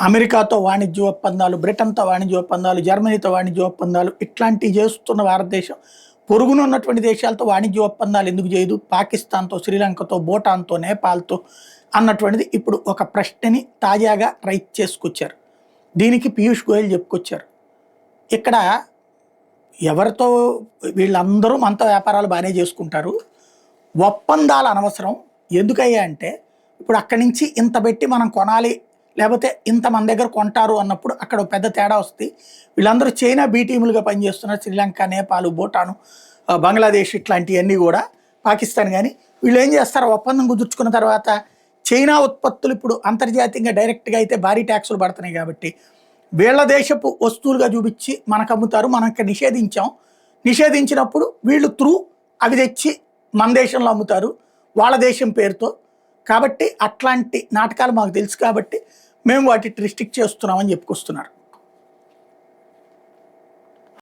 అమెరికాతో వాణిజ్య ఒప్పందాలు, బ్రిటన్‌తో వాణిజ్య ఒప్పందాలు, జర్మనీతో వాణిజ్య ఒప్పందాలు ఇట్లాంటివి చేస్తున్న భారతదేశం పొరుగున ఉన్నటువంటి దేశాలతో వాణిజ్య ఒప్పందాలు ఎందుకు చేయదు? పాకిస్తాన్‌తో, శ్రీలంకతో, భూటాన్‌తో, నేపాల్‌తో అన్నటువంటిది ఇప్పుడు ఒక ప్రశ్నని తాజాగా రైజ్ చేసుకొచ్చారు. దీనికి పీయూష్ గోయల్ చెప్పుకొచ్చారు. ఇక్కడ ఎవరితో వీళ్ళందరూ మనతో వ్యాపారాలు బాగానే చేసుకుంటారు. ఒప్పందాలు అనవసరం. ఎందుకయ్యా అంటే ఇప్పుడు అక్కడి నుంచి ఇంత పెట్టి మనం కొనాలి, లేకపోతే ఇంత మన దగ్గర కొంటారు అన్నప్పుడు అక్కడ ఒక పెద్ద తేడా వస్తుంది. వీళ్ళందరూ చైనా బీ టీములుగా పనిచేస్తున్నారు. శ్రీలంక, నేపాల్, భూటాను, బంగ్లాదేశ్ ఇట్లాంటివన్నీ కూడా, పాకిస్తాన్ కానీ వీళ్ళు ఏం చేస్తారు? ఒప్పందం కుదుర్చుకున్న తర్వాత చైనా ఉత్పత్తులు ఇప్పుడు అంతర్జాతీయంగా డైరెక్ట్గా అయితే భారీ ట్యాక్సులు పడుతున్నాయి కాబట్టి వీళ్ళ దేశపు వస్తువులుగా చూపించి మనకు అమ్ముతారు. మనం ఇక్కడ నిషేధించాం. నిషేధించినప్పుడు వీళ్ళు త్రూ అవి తెచ్చి మన దేశంలో అమ్ముతారు వాళ్ళ దేశం పేరుతో. కాబట్టి అట్లాంటి నాటకాలు మాకు తెలుసు కాబట్టి మేము వాటిని రిస్ట్రిక్ట్ చేస్తున్నామని చెప్పుకొస్తున్నారు.